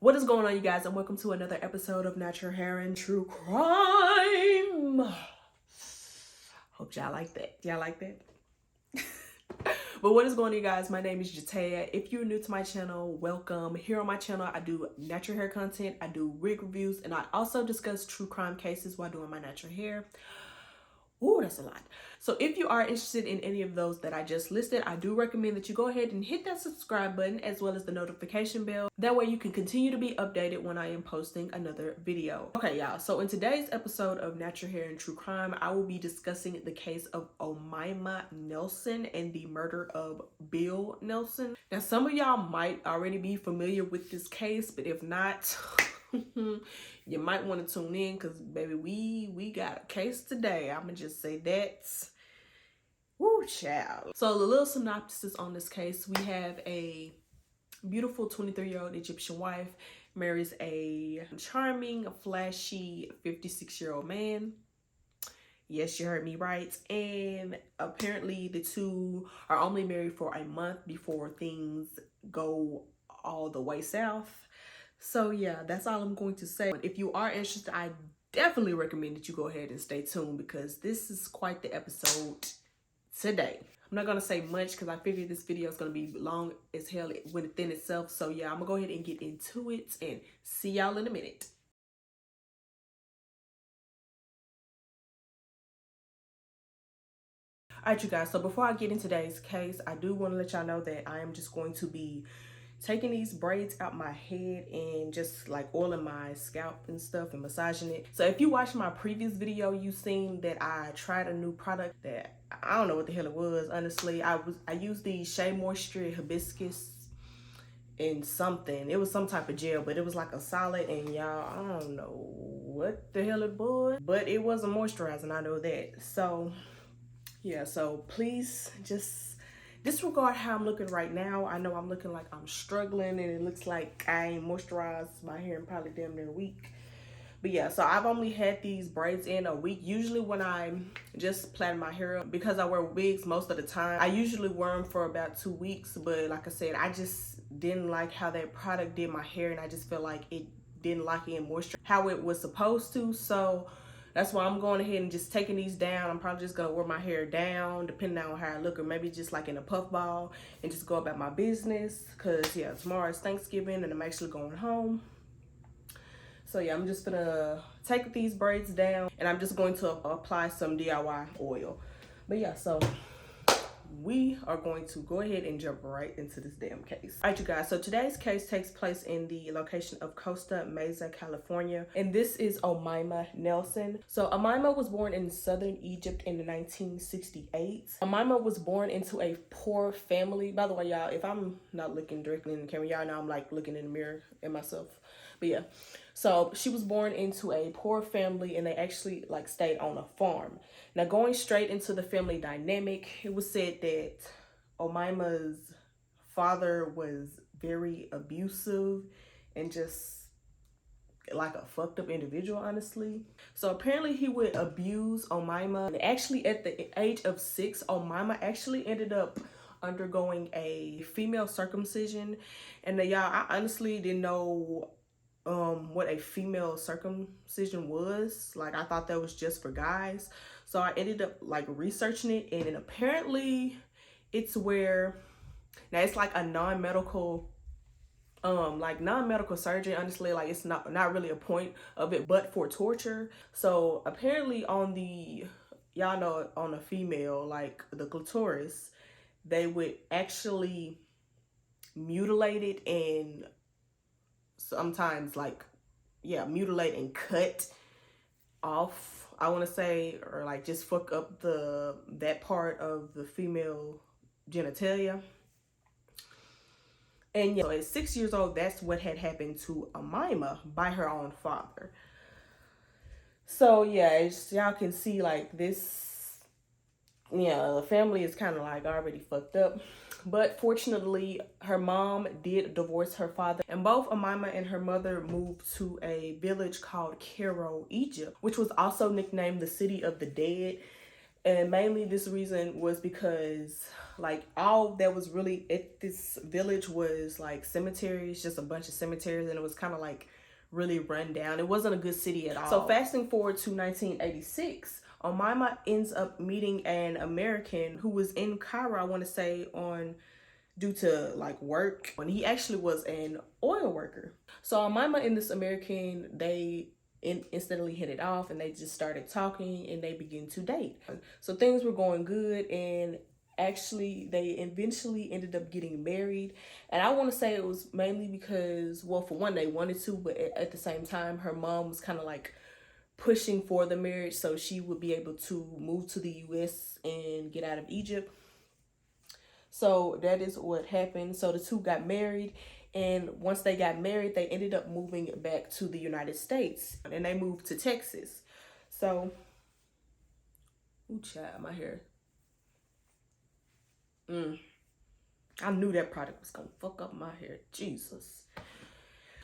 What is going on, you guys, and welcome to another episode of Natural Hair and True Crime. Hope y'all like that. Y'all like that? But what is going on, you guys? My name is Jataia. If you're new to my channel, welcome. Here on my channel, I do natural hair content, I do wig reviews, and I also discuss true crime cases while doing my natural hair. Ooh, that's a lot. So if you are interested in any of those that I just listed, I do recommend that you go ahead and hit that subscribe button as well as the notification bell. That way you can continue to be updated when I am posting another video. Okay, y'all. So in today's episode of Natural Hair and True Crime, I will be discussing the case of Omaima Nelson and the murder of Bill Nelson. Now, some of y'all might already be familiar with this case, but if not, you might want to tune in because, baby, we got a case today. I'm gonna just say that. Woo, child. So the little synopsis on this case: we have a beautiful 23-year-old Egyptian wife marries a charming, flashy 56-year-old man. Yes, you heard me right. And apparently the two are only married for a month before things go all the way south. So yeah, that's all I'm going to say. If you are interested, I definitely recommend that you go ahead and stay tuned because this is quite the episode today. I'm not going to say much because I figured this video is going to be long as hell within itself. So yeah, I'm going to go ahead and get into it and see y'all in a minute. Alright, you guys, so before I get into today's case, I do want to let y'all know that I am just going to be taking these braids out my head and just like oiling my scalp and stuff and massaging it. So if you watched my previous video, you seen that I tried a new product that I don't know what the hell it was, honestly. I used the Shea Moisture hibiscus and something. It was some type of gel, but it was like a solid, and y'all, I don't know what the hell it was, but it wasn't moisturizing, I know that. So yeah, so please just disregard how I'm looking right now. I know I'm looking like I'm struggling and it looks like I ain't moisturized my hair in probably damn near a week. But yeah, so I've only had these braids in a week. Usually when I'm just plaiting my hair up, because I wear wigs most of the time, I usually wear them for about 2 weeks. But like I said, I just didn't like how that product did my hair, and I just feel like it didn't lock in moisture how it was supposed to. So that's why I'm going ahead and just taking these down. I'm probably just going to wear my hair down depending on how I look, or maybe just like in a puff ball and just go about my business. Because, yeah, tomorrow is Thanksgiving and I'm actually going home. So, yeah, I'm just going to take these braids down and I'm just going to apply some DIY oil. But, yeah, so we are going to go ahead and jump right into this damn case. All right, you guys, so today's case takes place in the location of Costa Mesa, California, and this is Omaima Nelson. So Omaima was born in southern Egypt in 1968. Omaima was born into a poor family. By the way, y'all, if I'm not looking directly in the camera, y'all know I'm like looking in the mirror at myself. But yeah, so she was born into a poor family and they actually like stayed on a farm. Now, going straight into the family dynamic, it was said that Omaima's father was very abusive and just like a fucked up individual, honestly. So apparently he would abuse Omaima. And actually at the age of 6, Omaima actually ended up undergoing a female circumcision. And y'all, I honestly didn't know what a female circumcision was. Like, I thought that was just for guys. So I ended up like researching it, and apparently it's where, now it's like a non-medical surgery, honestly. Like, it's not really a point of it but for torture. So apparently on the, y'all know, on a female, like the clitoris, they would actually mutilate it and sometimes like, yeah, mutilate and cut off, I want to say, or like just fuck up that part of the female genitalia. And yeah, so at 6 years old, that's what had happened to Omaima by her own father. So yeah, as y'all can see, like this, yeah, the family is kind of like already fucked up. But fortunately, her mom did divorce her father, and both Omaima and her mother moved to a village called Cairo, Egypt, which was also nicknamed the City of the Dead. And mainly this reason was because like all that was really at this village was like cemeteries, just a bunch of cemeteries, and it was kind of like really run down. It wasn't a good city at all. So fasting forward to 1986, Omaima ends up meeting an American who was in Cairo, I want to say, on due to like work, when he actually was an oil worker. So Omaima and this American, they instantly hit it off, and they just started talking and they began to date. So things were going good, and actually they eventually ended up getting married. And I want to say it was mainly because, well, for one, they wanted to, but at the same time her mom was kind of like pushing for the marriage so she would be able to move to the US and get out of Egypt. So that is what happened. So the two got married, and once they got married, they ended up moving back to the United States, and they moved to Texas. So, ooh, child, my hair. I knew that product was gonna fuck up my hair. Jesus.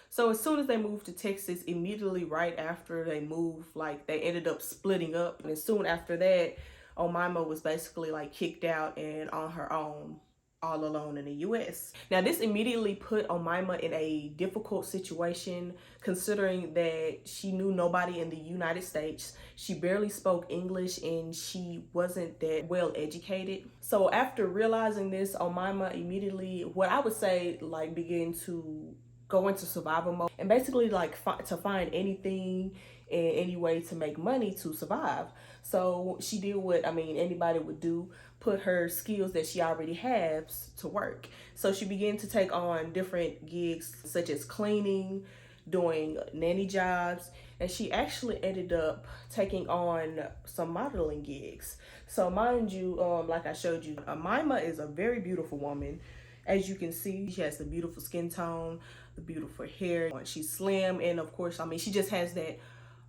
So as soon as they moved to Texas, immediately right after they moved, like they ended up splitting up. And soon after that, Omaima was basically like kicked out and on her own, all alone in the US. Now this immediately put Omaima in a difficult situation, considering that she knew nobody in the United States. She barely spoke English, and she wasn't that well educated. So after realizing this, Omaima immediately, what I would say, like began to go into survival mode, and basically like to find anything and any way to make money to survive. So she did what, I mean, anybody would do, put her skills that she already has to work. So she began to take on different gigs such as cleaning, doing nanny jobs, and she actually ended up taking on some modeling gigs. So mind you, like I showed you, Omaima is a very beautiful woman. As you can see, she has the beautiful skin tone, the beautiful hair. She's slim, and of course, I mean, she just has that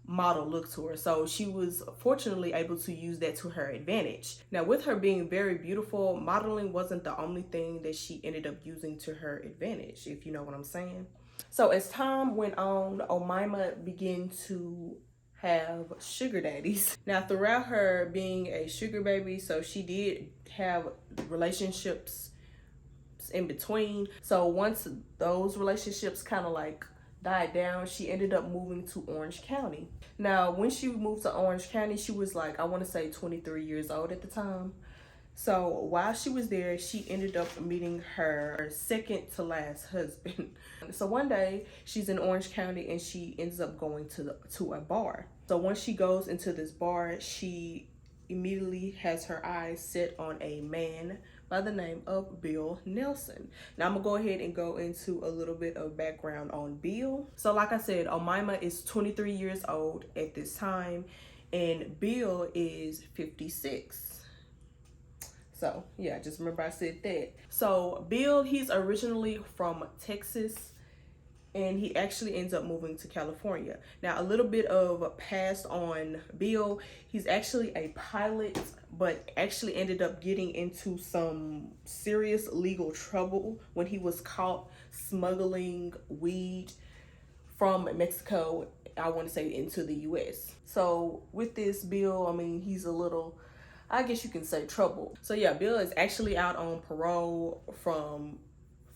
model look to her. So she was fortunately able to use that to her advantage. Now, with her being very beautiful, modeling wasn't the only thing that she ended up using to her advantage, if you know what I'm saying. So as time went on, Omaima began to have sugar daddies. Now, throughout her being a sugar baby, so she did have relationships in between. So once those relationships kind of like died down, she ended up moving to Orange County. Now, when she moved to Orange County, she was like, I want to say 23 years old at the time. So while she was there, she ended up meeting her second to last husband. So one day she's in Orange County, and she ends up going to a bar. So once she goes into this bar, she immediately has her eyes set on a man by the name of Bill Nelson. Now I'm gonna go ahead and go into a little bit of background on Bill. So like I said, Omaima is 23 years old at this time, and Bill is 56. So yeah, just remember I said that. So Bill, he's originally from Texas, and he actually ends up moving to California. Now, a little bit of past on Bill. He's actually a pilot, but actually ended up getting into some serious legal trouble when he was caught smuggling weed from Mexico, I want to say, into the US. So with this, Bill, I mean, he's a little, I guess you can say, trouble. So yeah, Bill is actually out on parole from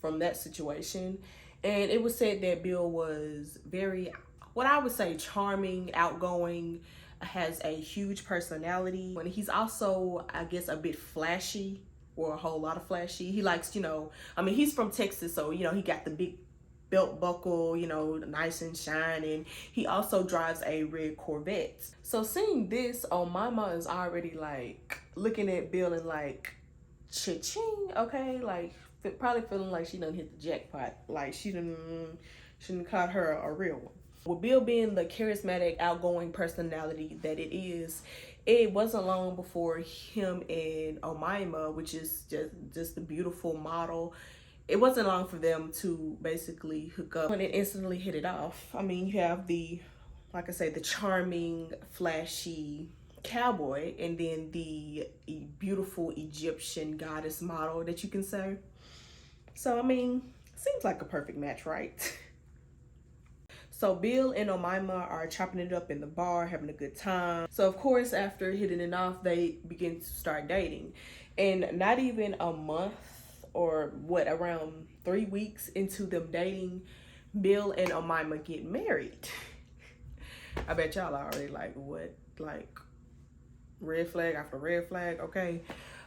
that situation. And it was said that Bill was very, what I would say, charming, outgoing, has a huge personality. And he's also, I guess, a bit flashy, or a whole lot of flashy. He likes, you know, I mean, he's from Texas, so, you know, he got the big belt buckle, you know, nice and shining. He also drives a red Corvette. So seeing this, Omaima is already like looking at Bill and like, cha-ching, okay, like probably feeling like she done hit the jackpot, like she done caught her a real one. With Bill being the charismatic, outgoing personality that it is, it wasn't long before him and Omaima, which is just the beautiful model, it wasn't long for them to basically hook up, and it instantly hit it off. I mean, you have the, like I say, the charming, flashy cowboy, and then the beautiful Egyptian goddess model that you can say. So, I mean, seems like a perfect match, right? So Bill and Omaima are chopping it up in the bar, having a good time. So of course, after hitting it off, they begin to start dating. And not even a month or what, around 3 weeks into them dating, Bill and Omaima get married. I bet y'all are already like, what? Like, red flag after red flag, okay?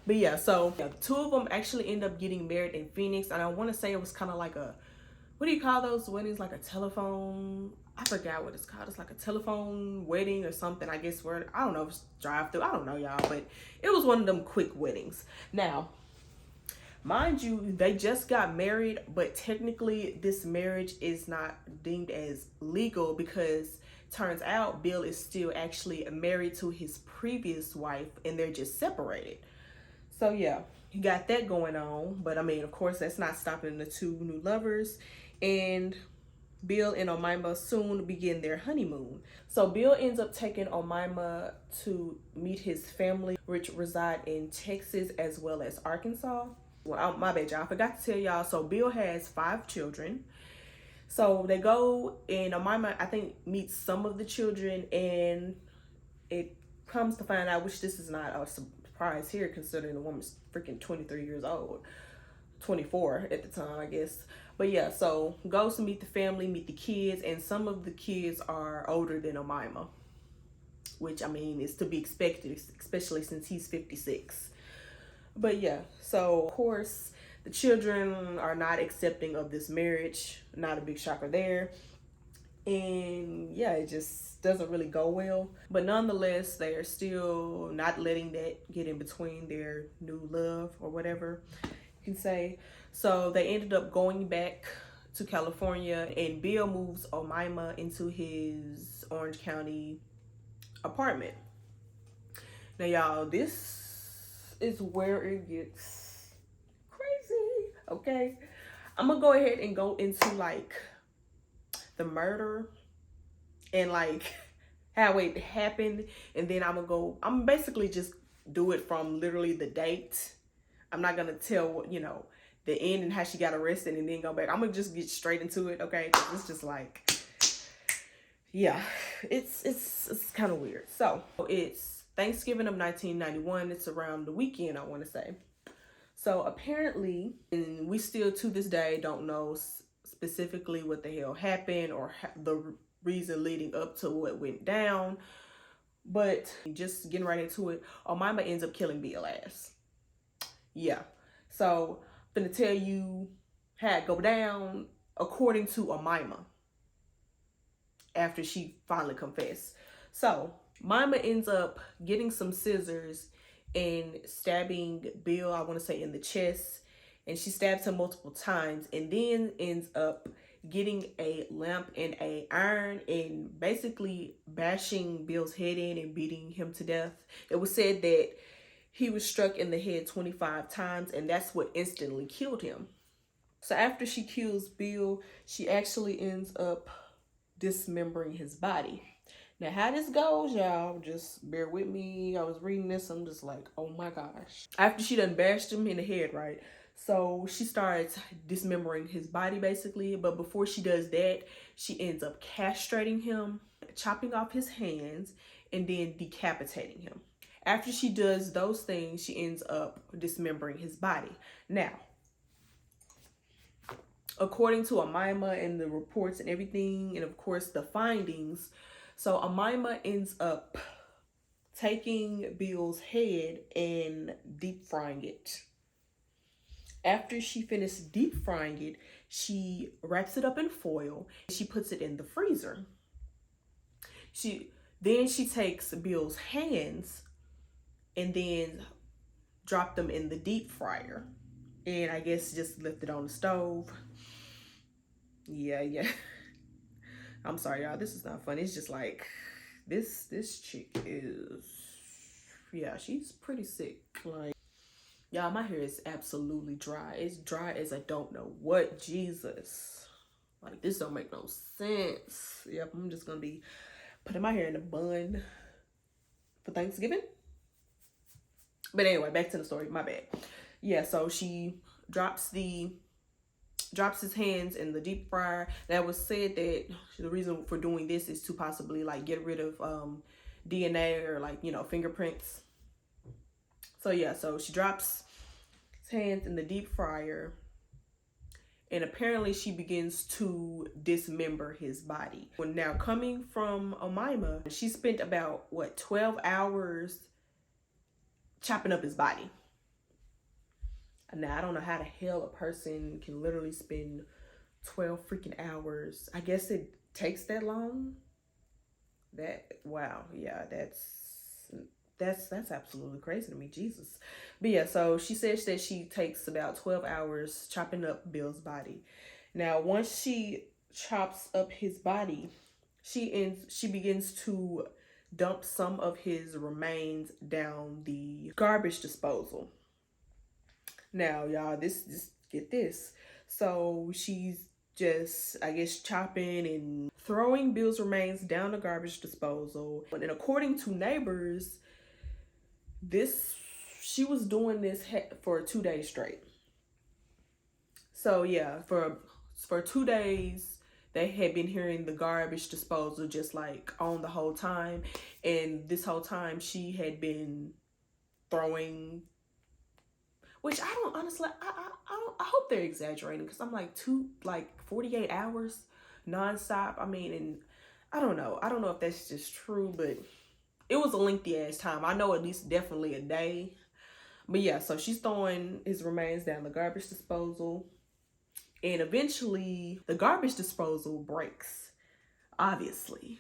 But yeah, so yeah, two of them actually end up getting married in Phoenix. And I want to say it was kind of like a, what do you call those weddings? Like a telephone, I forgot what it's called. It's like a telephone wedding or something. I guess where, I don't know if it's drive through. I don't know, y'all, but it was one of them quick weddings. Now, mind you, they just got married, but technically this marriage is not deemed as legal because turns out Bill is still actually married to his previous wife and they're just separated. So yeah, you got that going on. But I mean, of course, that's not stopping the two new lovers. And Bill and Omaima soon begin their honeymoon. So Bill ends up taking Omaima to meet his family, which reside in Texas as well as Arkansas. Well, my bad, y'all. I forgot to tell y'all. So Bill has 5 children. So they go and Omaima, I think, meets some of the children, and it comes to find out, which this is not a surprise here considering the woman's freaking 23 years old. 24 at the time, I guess. But yeah, so goes to meet the family, meet the kids, and some of the kids are older than Omaima, which I mean is to be expected, especially since he's 56. But yeah, so of course the children are not accepting of this marriage. Not a big shocker there. And yeah, it just doesn't really go well. But nonetheless, they are still not letting that get in between their new love or whatever you can say. So they ended up going back to California, and Bill moves Omaima into his Orange County apartment. Now y'all, this is where it gets crazy. Okay, I'm gonna go ahead and go into like the murder and like how it happened, and then I'm basically just do it from literally the date. I'm not gonna tell, you know, the end and how she got arrested and then go back. I'm gonna just get straight into it, okay? It's just like, yeah, it's kind of weird. So it's Thanksgiving of 1991. It's around the weekend, I want to say. So apparently, and we still to this day don't know specifically what the hell happened or the reason leading up to what went down. But just getting right into it, Omaima ends up killing Bill ass. Yeah, so I'm gonna tell you how it go down according to Omaima after she finally confessed. So Omaima ends up getting some scissors and stabbing Bill, I want to say in the chest, and she stabs him multiple times, and then ends up getting a lamp and a iron and basically bashing Bill's head in and beating him to death. It was said that he was struck in the head 25 times, and that's what instantly killed him. So after she kills Bill, she actually ends up dismembering his body. Now, how this goes, y'all, just bear with me. I was reading this, I'm just like, oh my gosh. After she done bashed him in the head, right? So she starts dismembering his body, basically. But before she does that, she ends up castrating him, chopping off his hands, and then decapitating him. After she does those things, she ends up dismembering his body. Now, according to Omaima and the reports and everything, and of course the findings, so Omaima ends up taking Bill's head and deep frying it. After she finished deep frying it, she wraps it up in foil and she puts it in the freezer. Then she takes Bill's hands and then drop them in the deep fryer. And I guess just left it on the stove. Yeah. I'm sorry, y'all. This is not funny. It's just like, this chick is, yeah, she's pretty sick. Like, y'all, my hair is absolutely dry. It's dry as I don't know what. Jesus. Like, this don't make no sense. Yep, I'm just gonna be putting my hair in a bun for Thanksgiving. But anyway, back to the story. My bad. Yeah, so she drops the drops his hands in the deep fryer. That was said that the reason for doing this is to possibly like get rid of DNA or like, you know, fingerprints. So yeah, so she drops his hands in the deep fryer, and apparently she begins to dismember his body. Now, coming from Omaima, she spent about, what, 12 hours chopping up his body. Now, I don't know how the hell a person can literally spend 12 freaking hours. I guess it takes that long. Wow, yeah, that's absolutely crazy to me, Jesus. But yeah, so she says that she takes about 12 hours chopping up Bill's body. Now, once she chops up his body, she begins to dump some of his remains down the garbage disposal. Now, y'all, this get this. So she's just, I guess, chopping and throwing Bill's remains down the garbage disposal. And according to neighbors, she was doing this for 2 days straight. So yeah, for 2 days, they had been hearing the garbage disposal just like on the whole time. And this whole time she had been throwing, which I don't honestly, I hope they're exaggerating, because I'm like 48 hours nonstop. I mean, and I don't know if that's just true, but it was a lengthy ass time. I know at least definitely a day. But yeah, so she's throwing his remains down the garbage disposal. And eventually the garbage disposal breaks, obviously.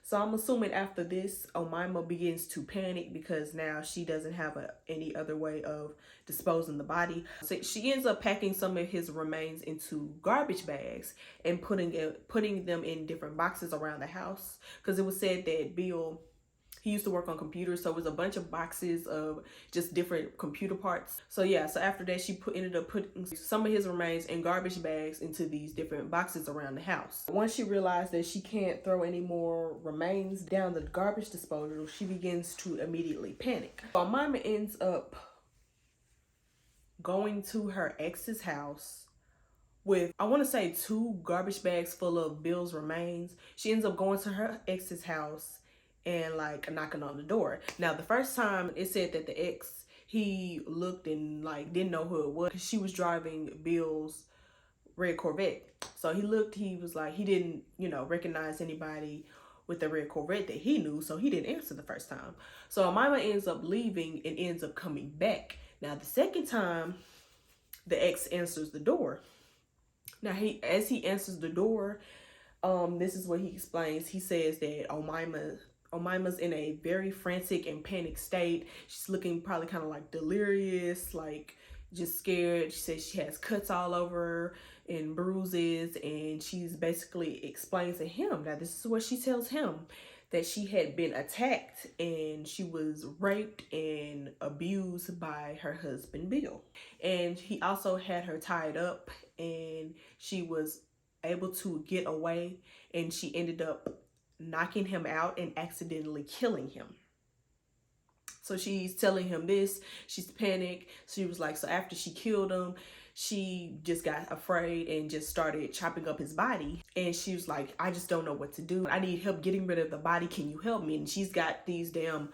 So I'm assuming after this, Omaima begins to panic because now she doesn't have any other way of disposing the body. So she ends up packing some of his remains into garbage bags and putting them in different boxes around the house. Because it was said that Bill, he used to work on computers, so it was a bunch of boxes of just different computer parts. So yeah, so after that, she ended up putting some of his remains in garbage bags into these different boxes around the house. Once she realized that she can't throw any more remains down the garbage disposal, she begins to immediately panic. Omaima ends up going to her ex's house with, I want to say, 2 garbage bags full of Bill's remains. She ends up going to her ex's house and like knocking on the door. Now, the first time it said that the ex, he looked and like didn't know who it was, because she was driving Bill's red Corvette. So he looked, he was like, he didn't, you know, recognize anybody with the red Corvette that he knew, so he didn't answer the first time. So Omaima ends up leaving and ends up coming back. Now, the second time, the ex answers the door. Now, as he answers the door, this is what he explains. He says that Omaima's in a very frantic and panicked state. She's looking probably kind of like delirious, like just scared. She says she has cuts all over her and bruises, and she's basically explains to him, now this is what she tells him, that she had been attacked and she was raped and abused by her husband Bill. And he also had her tied up, and she was able to get away, and she ended up knocking him out and accidentally killing him. So she's telling him this, she's panicked. She was like, so after she killed him, she just got afraid and just started chopping up his body. And she was like, I just don't know what to do. I need help getting rid of the body. Can you help me? And she's got these damn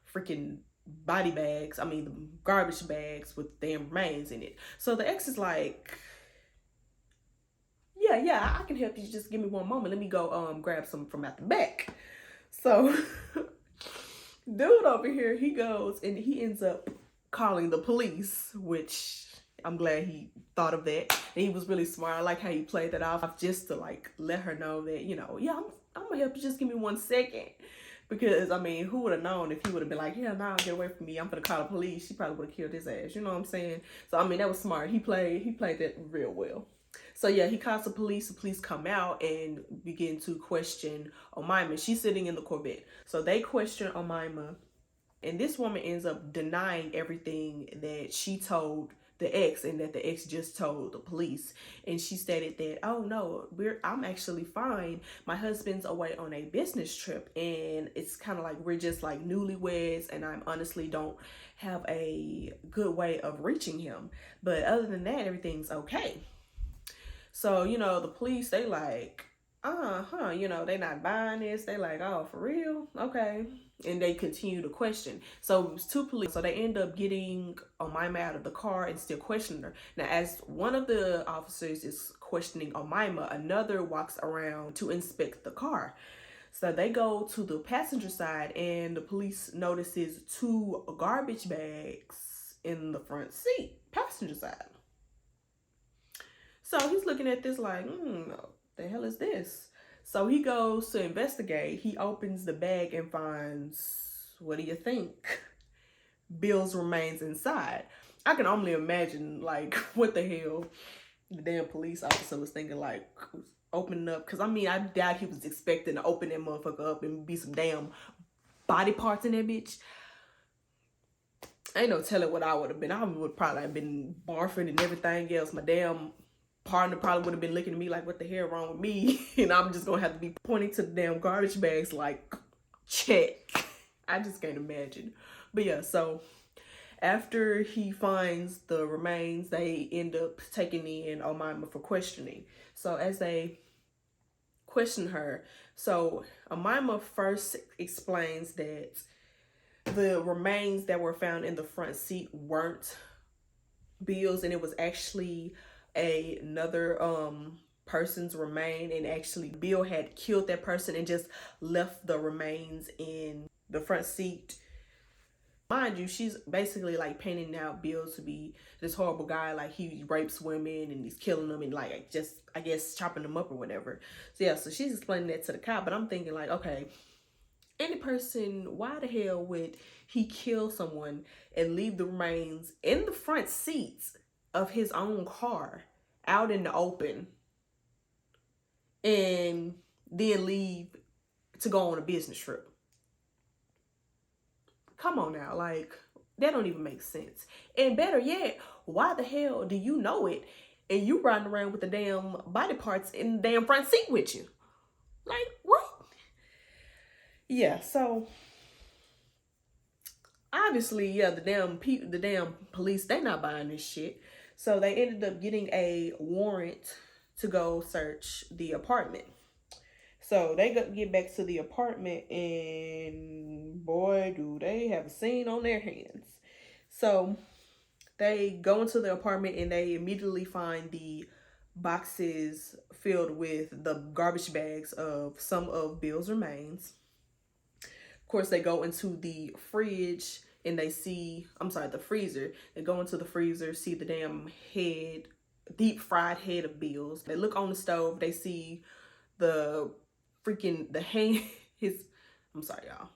freaking body bags, garbage bags with damn remains in it. So the ex is like, yeah, I can help you. Just give me one moment. Let me go grab some from out the back. So dude over here, he goes and he ends up calling the police, which I'm glad he thought of that. And he was really smart. I like how he played that off just to like let her know that, you know, yeah, I'm gonna help you. Just give me 1 second. Because, I mean, who would have known if he would have been like, yeah, nah, get away from me. I'm gonna call the police. She probably would have killed his ass. You know what I'm saying? So, I mean, that was smart. He played that real well. So yeah, he calls the police. The police come out and begin to question Omaima. She's sitting in the Corvette. So they question Omaima, and this woman ends up denying everything that she told the ex, and that the ex just told the police. And she stated that, oh no, I'm actually fine. My husband's away on a business trip, and it's kind of like we're just like newlyweds, and I honestly don't have a good way of reaching him. But other than that, everything's okay. So, you know, the police, they like, you know, they not buying this. They like, oh, for real? Okay. And they continue to question. So it was two police. So they end up getting Omaima out of the car and still questioning her. Now, as one of the officers is questioning Omaima, another walks around to inspect the car. So they go to the passenger side, and the police notices 2 garbage bags in the front seat, passenger side. So he's looking at this like, the hell is this? So he goes to investigate. He opens the bag and finds, what do you think? Bill's remains inside. I can only imagine, like, what the hell the damn police officer was thinking, like, opening up. Because, I mean, I doubt he was expecting to open that motherfucker up and be some damn body parts in that bitch. Ain't no telling what I would have been. I would probably have been barfing and everything else. My damn partner probably would have been looking at me like, what the hell wrong with me? And I'm just gonna have to be pointing to the damn garbage bags like, check. I just can't imagine. But yeah, so after he finds the remains, they end up taking in Omaima for questioning. So as they question her, so Omaima first explains that the remains that were found in the front seat weren't Bill's, and it was actually another person's remain, and actually Bill had killed that person and just left the remains in the front seat. Mind you, she's basically like painting out Bill to be this horrible guy, like he rapes women and he's killing them and like just, I guess, chopping them up or whatever. So yeah, so she's explaining that to the cop, but I'm thinking like, okay, any person, why the hell would he kill someone and leave the remains in the front seats of his own car out in the open and then leave to go on a business trip? Come on now, like, that don't even make sense. And better yet, why the hell do you know it and you riding around with the damn body parts in the damn front seat with you? Like, what? Yeah, so obviously, yeah, the damn police, they not buying this shit. So they ended up getting a warrant to go search the apartment. So they get back to the apartment, and boy, do they have a scene on their hands. So they go into the apartment and they immediately find the boxes filled with the garbage bags of some of Bill's remains. Of course, they go into the fridge and they see, the freezer. They go into the freezer, see the damn head, deep fried head of Bill's. They look on the stove, they see the hand, I'm sorry, y'all.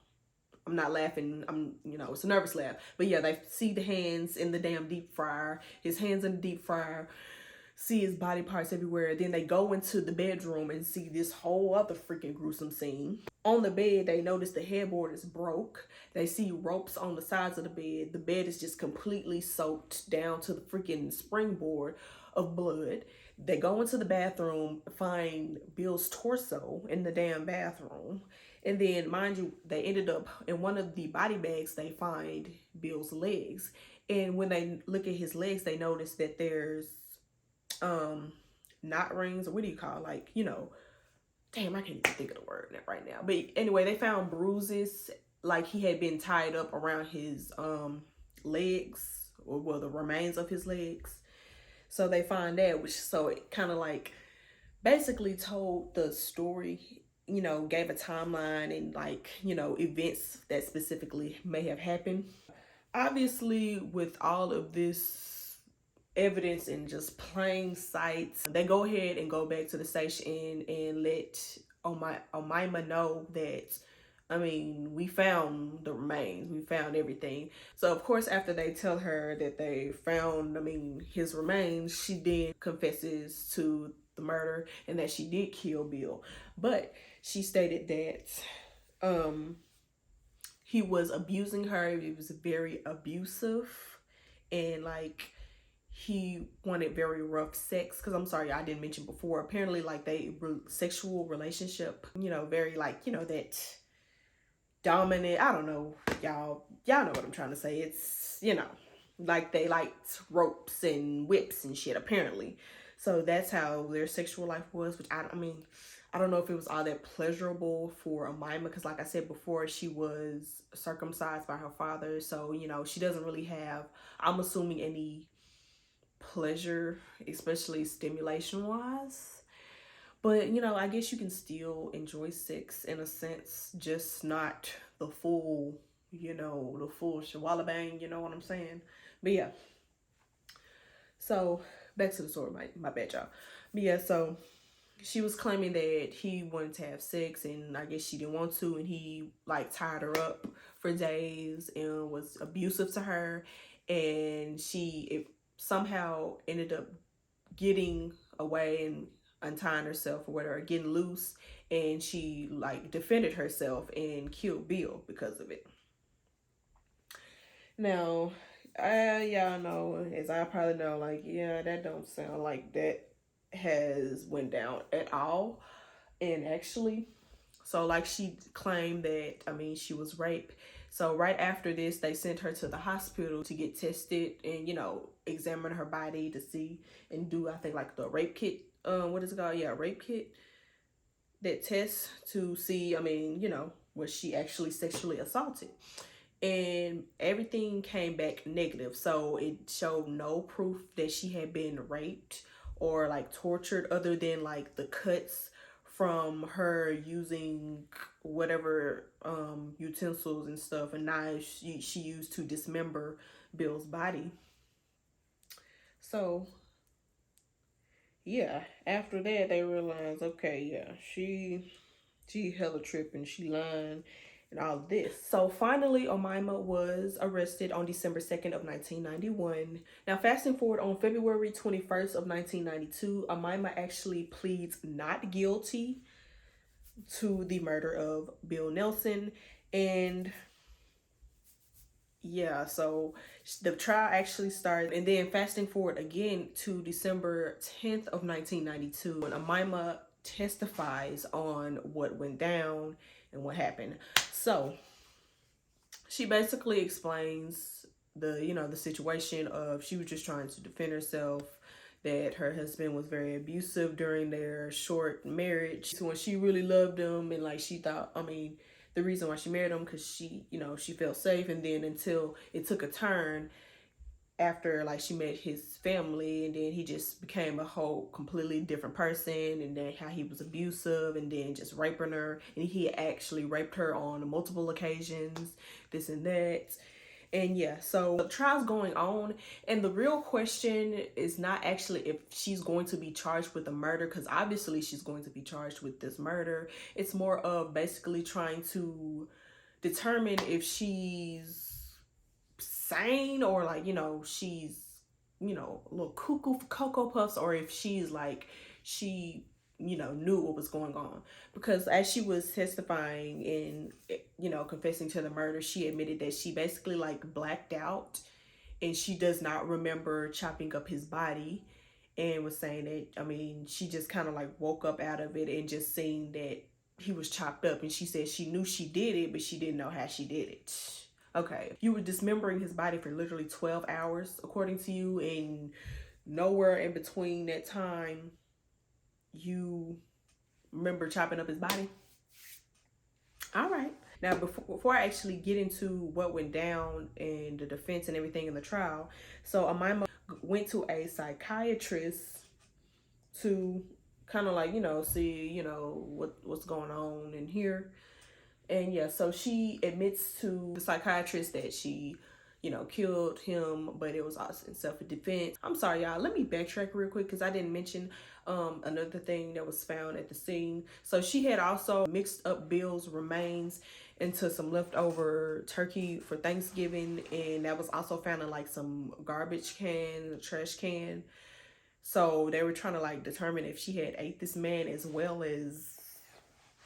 I'm not laughing. It's a nervous laugh. But yeah, they see the hands in the damn deep fryer, his hands in the deep fryer, see his body parts everywhere. Then they go into the bedroom and see this whole other freaking gruesome scene. On the bed, they notice the headboard is broke. They see ropes on the sides of the bed. The bed is just completely soaked down to the freaking springboard of blood. They go into the bathroom, find Bill's torso in the damn bathroom. And then, mind you, they ended up in one of the body bags, they find Bill's legs. And when they look at his legs, they notice that there's knot rings, or what do you call, like, damn, I can't even think of the word right now. But anyway, they found bruises, like he had been tied up around his legs, or well, the remains of his legs. So they find that, so it kind of like basically told the story, gave a timeline and like, events that specifically may have happened. Obviously, with all of this evidence in just plain sight, they go ahead and go back to the station and let Omaima know that, we found the remains, we found everything. So of course, after they tell her that they found, his remains, she then confesses to the murder and that she did kill Bill. But she stated that he was abusing her. He was very abusive, and like he wanted very rough sex. Because I'm sorry, I didn't mention before, apparently like they sexual relationship, you know, very like, you know, that dominant, I don't know, y'all know what I'm trying to say. It's, you know, like they liked ropes and whips and shit apparently. So that's how their sexual life was, which I mean, I don't know if it was all that pleasurable for Omaima, because like I said before, she was circumcised by her father, so you know she doesn't really have, I'm assuming, any pleasure, especially stimulation wise. But you know, I guess you can still enjoy sex in a sense, just not the full, you know, the full shawala bang, you know what I'm saying? But yeah, so back to the story, my bad, y'all. But yeah, so she was claiming that he wanted to have sex and I guess she didn't want to, and he like tied her up for days and was abusive to her, and it somehow ended up getting away and untying herself or whatever, getting loose, and she like defended herself and killed Bill because of it. Now, y'all know, as I probably know, like, yeah, that don't sound like that has went down at all. And actually, so like she claimed that, I mean, she was raped. So right after this, they sent her to the hospital to get tested and, you know, examine her body to see and do, I think, like the rape kit. What is it called? Yeah, rape kit. That test to see, I mean, you know, was she actually sexually assaulted? And everything came back negative. So it showed no proof that she had been raped or like tortured, other than like the cuts from her using whatever utensils and stuff and knives she used to dismember Bill's body. So yeah, after that they realized, okay, yeah, she hella tripping, she lying and all of this. So finally, Omaima was arrested on December 2nd of 1991. Now, fasting forward, on February 21st of 1992, Omaima actually pleads not guilty to the murder of Bill Nelson. And yeah, so the trial actually started, and then fasting forward again to December 10th of 1992, when Omaima testifies on what went down and what happened. So she basically explains the, you know, the situation of she was just trying to defend herself, that her husband was very abusive during their short marriage. So when she really loved him, and like she thought, I mean, the reason why she married him, because she, you know, she felt safe. And then until it took a turn after like she met his family, and then he just became a whole completely different person, and then how he was abusive and then just raping her, and he actually raped her on multiple occasions, this and that. And yeah, so the trial's going on, and the real question is not actually if she's going to be charged with a murder, because obviously she's going to be charged with this murder. It's more of basically trying to determine if she's sane, or like, you know, she's, you know, a little cuckoo for Cocoa Puffs, or if she's like, she, you know, knew what was going on. Because as she was testifying and, you know, confessing to the murder, she admitted that she basically like blacked out and she does not remember chopping up his body, and was saying that, I mean, she just kind of like woke up out of it and just seeing that he was chopped up, and she said she knew she did it, but she didn't know how she did it. Okay, you were dismembering his body for literally 12 hours, according to you, and nowhere in between that time you remember chopping up his body? All right. Now, before I actually get into what went down and the defense and everything in the trial, so Omaima went to a psychiatrist to kind of like, you know, see, you know, what's going on in here. And yeah, so she admits to the psychiatrist that she, you know, killed him, but it was also in self-defense. I'm sorry, y'all. Let me backtrack real quick because I didn't mention another thing that was found at the scene. So she had also mixed up Bill's remains into some leftover turkey for Thanksgiving, and that was also found in like some garbage can, trash can. So they were trying to like determine if she had ate this man as well as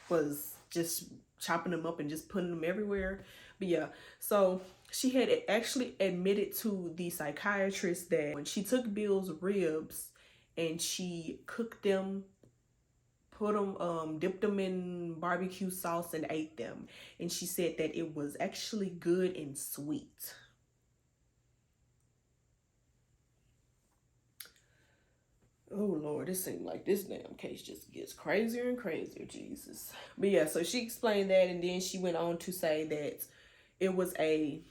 was just chopping them up and just putting them everywhere. But yeah, so she had actually admitted to the psychiatrist that when she took Bill's ribs and she cooked them, put them, dipped them in barbecue sauce and ate them, and she said that it was actually good and sweet. Oh Lord, it seemed like this damn case just gets crazier and crazier, Jesus. But yeah, so she explained that, and then she went on to say that it was a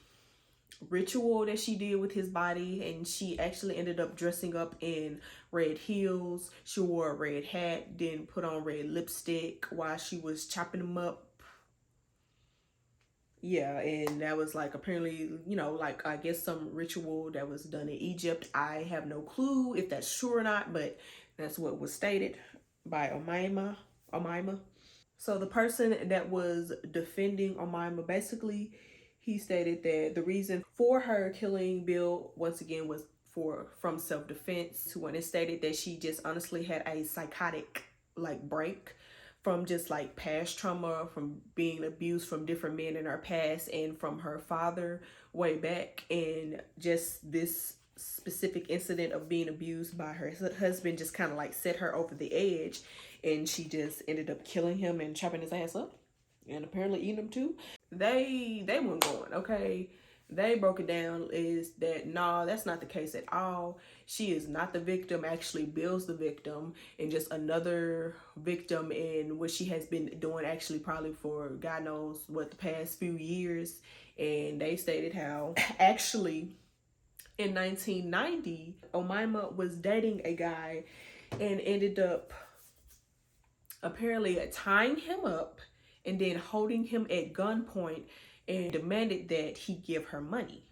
ritual that she did with his body, and she actually ended up dressing up in red heels. She wore a red hat, then put on red lipstick while she was chopping him up. Yeah, and that was like apparently, you know, like I guess some ritual that was done in Egypt. I have no clue if that's true or not, but that's what was stated by Omaima. So the person that was defending Omaima, basically, he stated that the reason for her killing Bill once again was from self-defense. When it stated that she just honestly had a psychotic like break from just like past trauma, from being abused from different men in her past and from her father way back, and just this specific incident of being abused by her husband just kind of like set her over the edge, and she just ended up killing him and chopping his ass up and apparently eating him too. They weren't going, okay? They broke it down is that nah, that's not the case at all. She is not the victim. Actually, Bill's the victim, and just another victim in what she has been doing actually probably for God knows what the past few years. And they stated how actually in 1990, Omaima was dating a guy and ended up apparently tying him up and then holding him at gunpoint and demanded that he give her money.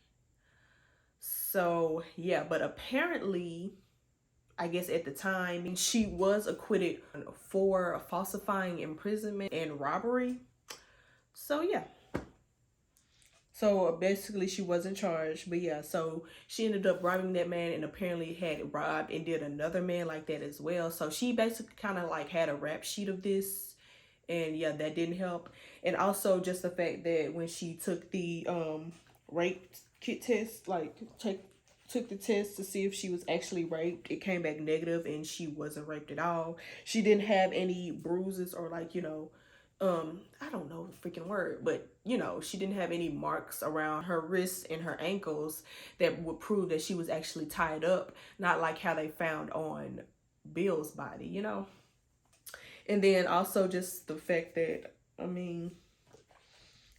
So yeah, but apparently, I guess at the time, she was acquitted for falsifying imprisonment and robbery. So yeah. So basically she wasn't charged, but yeah, so she ended up robbing that man and apparently had robbed and did another man like that as well. So she basically kind of like had a rap sheet of this, and yeah, that didn't help. And also just the fact that when she took the rape kit test, like took the test to see if she was actually raped, it came back negative and she wasn't raped at all. She didn't have any bruises or like, you know, I don't know the freaking word, but you know, she didn't have any marks around her wrists and her ankles that would prove that she was actually tied up, not like how they found on Bill's body, you know. And then also just the fact that, I mean,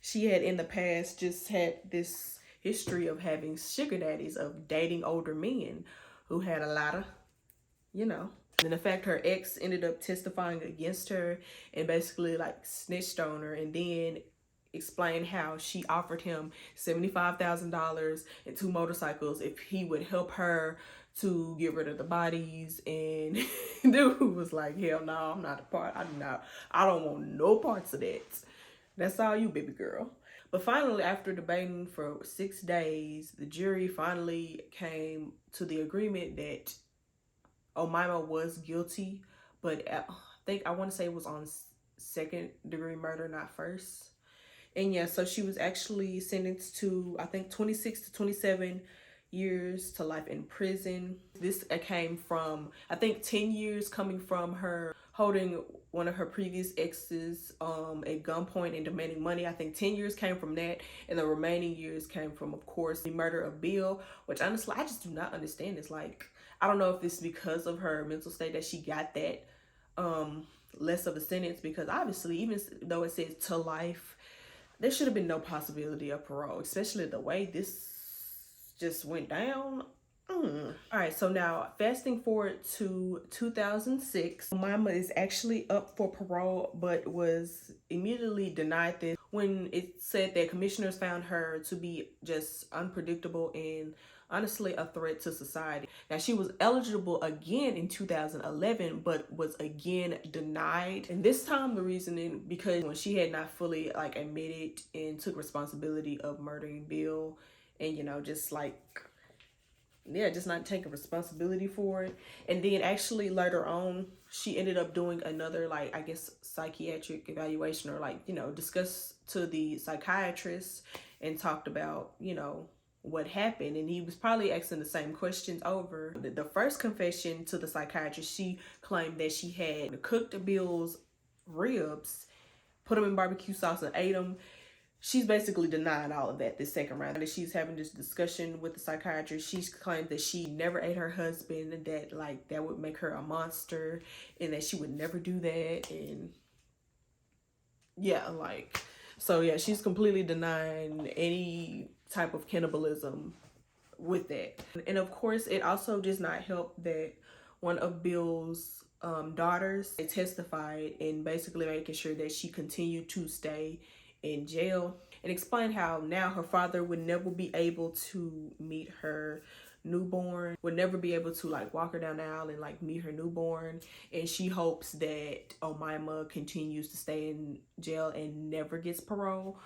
she had in the past just had this history of having sugar daddies, of dating older men who had a lot of, you know. And the fact her ex ended up testifying against her and basically like snitched on her, and then explained how she offered him $75,000 and 2 motorcycles if he would help her to get rid of the bodies. And dude was like, hell no, I'm not a part. I don't want no parts of that. That's all you, baby girl. But finally, after debating for 6 days, the jury finally came to the agreement that Omaima was guilty, but I want to say it was on 2nd-degree murder, not first. And yeah, so she was actually sentenced to, I think, 26 to 27 years to life in prison. This came from, I think, 10 years coming from her holding one of her previous exes at gunpoint and demanding money. I think 10 years came from that, and the remaining years came from, of course, the murder of Bill, which honestly, I just do not understand. It's like, I don't know if it's because of her mental state that she got that less of a sentence, because obviously, even though it says to life, there should have been no possibility of parole, especially the way this just went down. All right, so now fasting forward to 2006, Mama is actually up for parole, but was immediately denied this when it said that commissioners found her to be just unpredictable and honestly a threat to society. Now, she was eligible again in 2011, but was again denied. And this time the reasoning, because when she had not fully like admitted and took responsibility of murdering Bill, and you know, just like, yeah, just not taking responsibility for it. And then actually later on, she ended up doing another, like, I guess, psychiatric evaluation, or like, you know, discussed to the psychiatrist and talked about, you know, what happened. And he was probably asking the same questions over. The first confession to the psychiatrist, she claimed that she had cooked Bill's ribs, put them in barbecue sauce, and ate them. She's basically denying all of that this second round. And she's having this discussion with the psychiatrist. She's claimed that she never ate her husband, and that, like, that would make her a monster, and that she would never do that. And yeah, like, so yeah, she's completely denying any type of cannibalism with that. And of course, it also does not help that one of Bill's daughters testified in basically making sure that she continued to stay in jail, and explained how now her father would never be able to meet her newborn, would never be able to, like, walk her down the aisle and, like, meet her newborn. And she hopes that Omaima continues to stay in jail and never gets parole,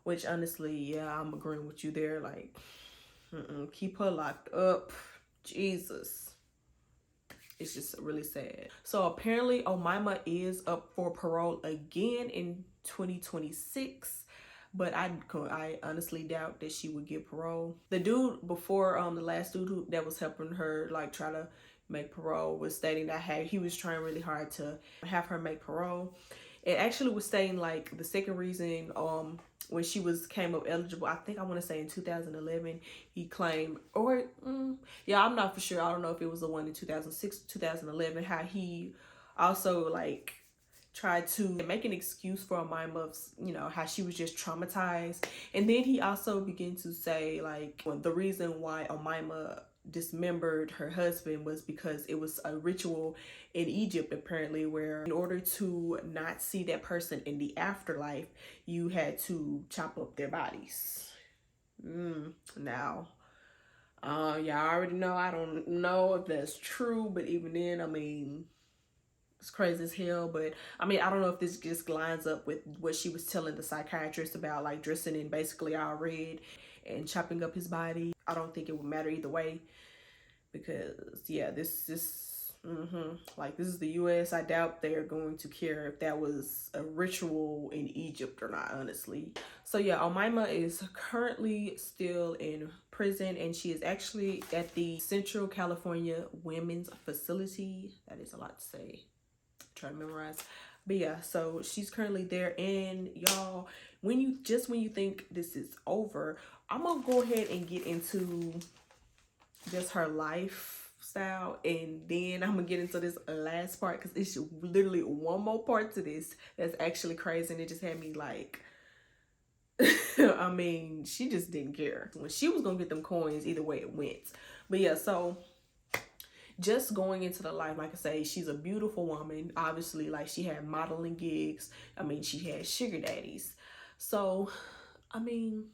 which honestly, yeah, I'm agreeing with you there. Like, keep her locked up. Jesus. It's just really sad. So apparently Omaima is up for parole again in 2026, but I honestly doubt that she would get parole. The dude before, the last dude that was helping her, like, try to make parole, was stating that he was trying really hard to have her make parole. It actually was stating, like, the second reason, when she came up eligible, I think, I want to say in 2011, he claimed, or yeah, I'm not for sure, I don't know if it was the one in 2006, 2011, how he also, like, tried to make an excuse for Omaima, you know, how she was just traumatized. And then he also began to say, like, the reason why Omaima dismembered her husband was because it was a ritual in Egypt, apparently, where in order to not see that person in the afterlife, you had to chop up their bodies. Now, y'all already know, I don't know if that's true, but even then, I mean, it's crazy as hell. But I mean, I don't know if this just lines up with what she was telling the psychiatrist about, like, dressing in basically all red and chopping up his body. I don't think it would matter either way, because yeah, this like, this is the US. I doubt they're going to care if that was a ritual in Egypt or not, honestly. So yeah, Omaima is currently still in prison, and she is actually at the Central California Women's Facility. That is a lot to say. Try to memorize. But yeah, so she's currently there. And y'all, when you think this is over, I'm gonna go ahead and get into just her lifestyle, and then I'm gonna get into this last part, because it's literally one more part to this that's actually crazy, and it just had me like I mean, she just didn't care. When she was gonna get them coins, either way it went. But yeah, so just going into the life, like I say, she's a beautiful woman. Obviously, like, she had modeling gigs. I mean, she had sugar daddies. So, I mean,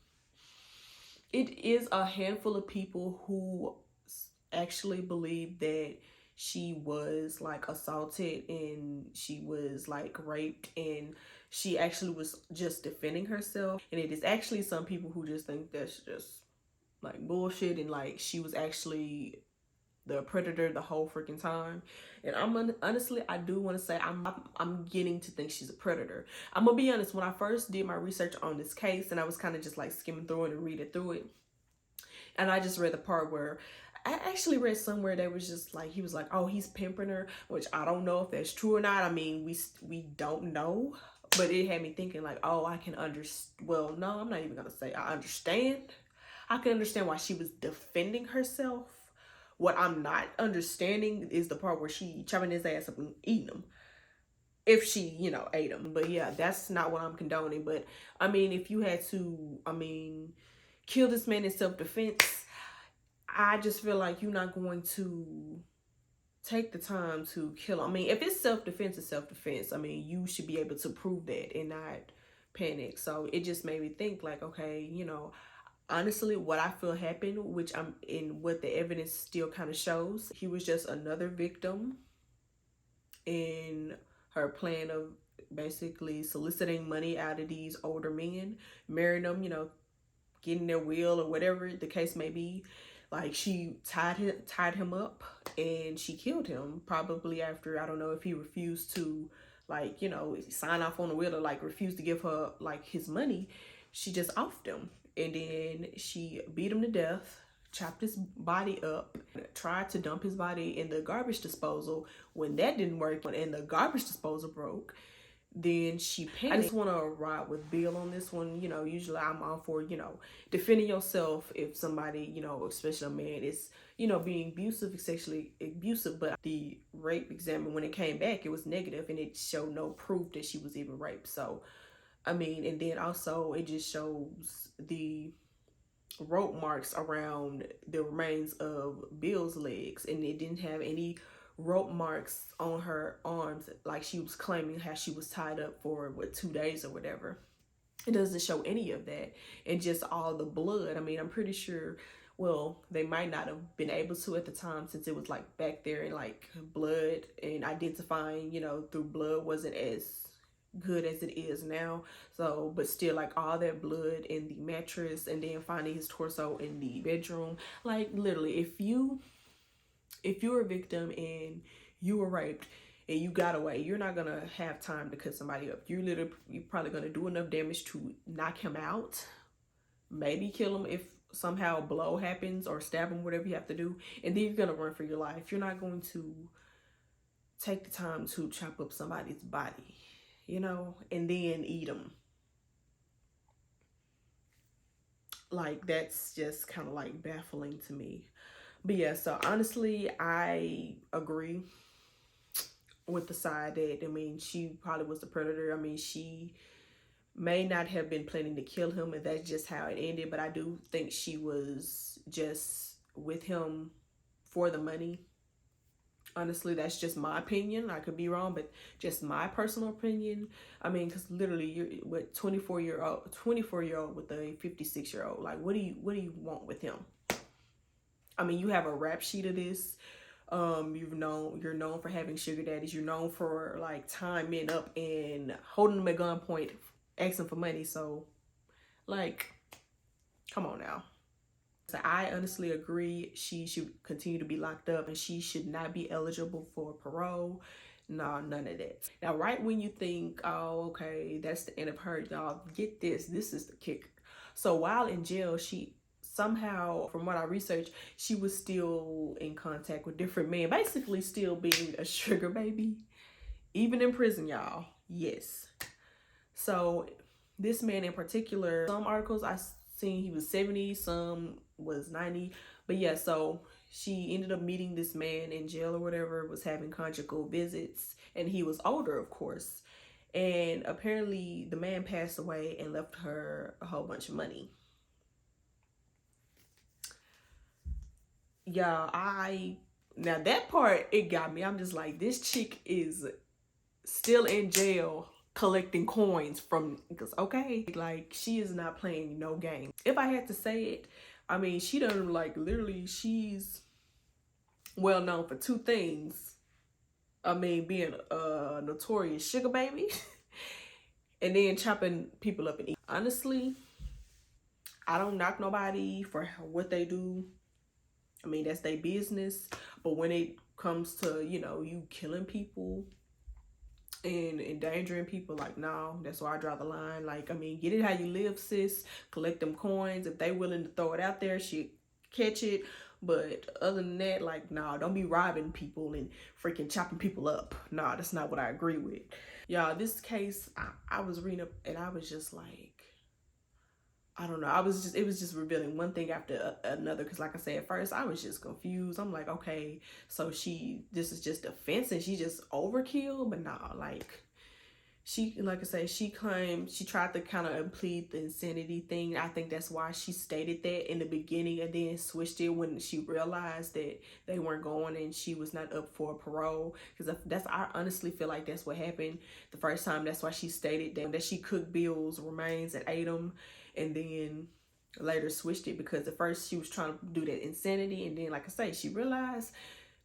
it is a handful of people who actually believe that she was, like, assaulted and she was, like, raped, and she actually was just defending herself. And it is actually some people who just think that's just, like, bullshit, and, like, she was actually the predator the whole freaking time. And honestly, I do want to say I'm getting to think she's a predator. I'm gonna be honest, when I first did my research on this case, and I was kind of just, like, skimming through it and reading through it, and I just read the part where I actually read somewhere that was just like, he was like, oh, he's pimping her, which I don't know if that's true or not. I mean, we don't know, but it had me thinking, like, oh, I can understand. Well, no, I'm not even gonna say I understand. I can understand why she was defending herself. What I'm not understanding is the part where she chopping his ass up and eating him, if she, you know, ate him. But yeah, that's not what I'm condoning. But I mean, if you had to, I mean, kill this man in self-defense, I just feel like you're not going to take the time to kill him. I mean, if it's self-defense, it's self-defense. I mean, you should be able to prove that and not panic. So it just made me think, like, okay, you know, honestly, what I feel happened, which I'm in, what the evidence still kind of shows, he was just another victim in her plan of basically soliciting money out of these older men, marrying them, you know, getting their will or whatever the case may be. Like, she tied him up and she killed him, probably after, I don't know if he refused to, like, you know, sign off on the will, or like refused to give her like his money. She just offed him, and then she beat him to death, chopped his body up, tried to dump his body in the garbage disposal. When that didn't work and the garbage disposal broke, then she panicked. I just want to ride with Bill on this one. You know, usually I'm all for, you know, defending yourself if somebody, you know, especially a man, is, you know, being abusive, sexually abusive. But the rape exam, when it came back, it was negative and it showed no proof that she was even raped. So, I mean, and then also it just shows the rope marks around the remains of Bill's legs, and it didn't have any rope marks on her arms like she was claiming, how she was tied up for what, 2 days or whatever. It doesn't show any of that, and just all the blood. I mean, I'm pretty sure, well, they might not have been able to at the time, since it was like back there, and like blood and identifying, you know, through blood wasn't as good as it is now. So, but still, like, all that blood in the mattress, and then finding his torso in the bedroom. Like, literally, if you're a victim and you were raped and you got away, you're not gonna have time to cut somebody up. You're probably gonna do enough damage to knock him out, maybe kill him if somehow a blow happens, or stab him, whatever you have to do, and then you're gonna run for your life. You're not going to take the time to chop up somebody's body, you know, and then eat them. Like, that's just kind of like baffling to me. But yeah, so honestly, I agree with the side that, I mean, she probably was the predator. I mean, she may not have been planning to kill him, and that's just how it ended. But I do think she was just with him for the money. Honestly, that's just my opinion. I could be wrong, but just my personal opinion. I mean, because literally, you're what, 24-year-old with a 56-year-old. Like, what do you want with him? I mean, you have a rap sheet of this. You're known for having sugar daddies. You're known for like tying men up and holding them at gunpoint, asking for money. So, like, come on now. So I honestly agree, she should continue to be locked up, and she should not be eligible for parole. No, none of that. Now, right when you think, oh, okay, that's the end of her, y'all, get this. This is the kicker. So while in jail, she somehow, from what I researched, she was still in contact with different men, basically still being a sugar baby, even in prison, y'all. Yes. So this man in particular, some articles I seen he was 70, some was 90, but yeah, so she ended up meeting this man in jail or whatever, was having conjugal visits, and he was older, of course, and apparently the man passed away and left her a whole bunch of money. Yeah, now that part, it got me. I'm just like, this chick is still in jail collecting coins from, because, okay, like, she is not playing no game. If I had to say it, I mean, she done, like, literally, she's well known for two things. I mean, being a notorious sugar baby and then chopping people up and eating. Honestly, I don't knock nobody for what they do. I mean, that's their business. But when it comes to, you know, you killing people and endangering people, like, no, that's why I draw the line. Like, I mean, get it how you live, sis. Collect them coins. If they willing to throw it out there, shit, catch it. But other than that, like, nah, don't be robbing people and freaking chopping people up. Nah, that's not what I agree with. Y'all, this case, I was reading up and I was just like, I don't know. It was just revealing one thing after another. Because like I said, at first I was just confused. I'm like, okay, so this is just offense and she just overkill. But nah, like, she, like I say, she claimed, she tried to kind of plead the insanity thing. I think that's why she stated that in the beginning and then switched it when she realized that they weren't going and she was not up for parole. Because I honestly feel like that's what happened the first time. That's why she stated that she cooked Bill's remains and ate them, and then later switched it because at first she was trying to do that insanity, and then, like I say, she realized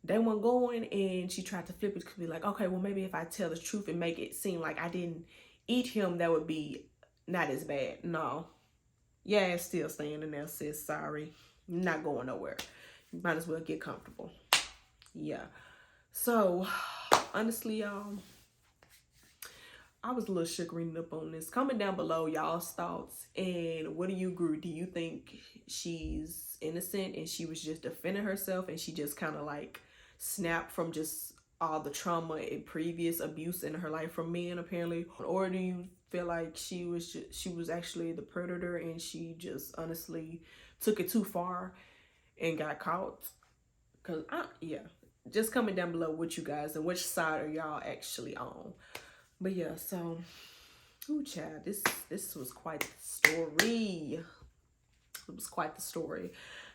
they weren't going, and she tried to flip it to be like, okay, well, maybe if I tell the truth and make it seem like I didn't eat him, that would be not as bad. No. Yeah, it's still staying in there, sis. Sorry. Not going nowhere. might as well get comfortable. Yeah. So honestly, y'all, I was a little shook reading up on this. Comment down below y'all's thoughts, and what do you agree? Do you think she's innocent and she was just defending herself and she just kind of like snapped from just all the trauma and previous abuse in her life from men apparently? Or do you feel like she was actually the predator and she just honestly took it too far and got caught? Cause yeah, just comment down below what you guys and which side are y'all actually on. But yeah, so, ooh, child, this was quite the story. It was quite the story.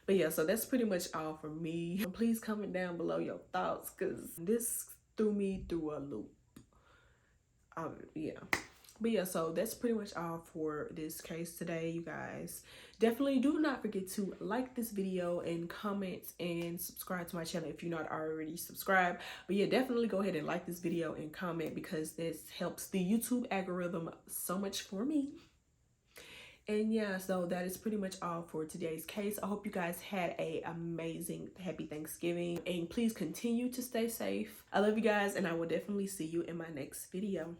But yeah, so that's pretty much all for me. Please comment down below your thoughts, because this threw me through a loop. Yeah. But yeah, so that's pretty much all for this case today, you guys. Definitely do not forget to like this video and comment and subscribe to my channel if you're not already subscribed. But yeah, definitely go ahead and like this video and comment, because this helps the YouTube algorithm so much for me. And yeah, so that is pretty much all for today's case. I hope you guys had a amazing, happy Thanksgiving, and please continue to stay safe. I love you guys, and I will definitely see you in my next video.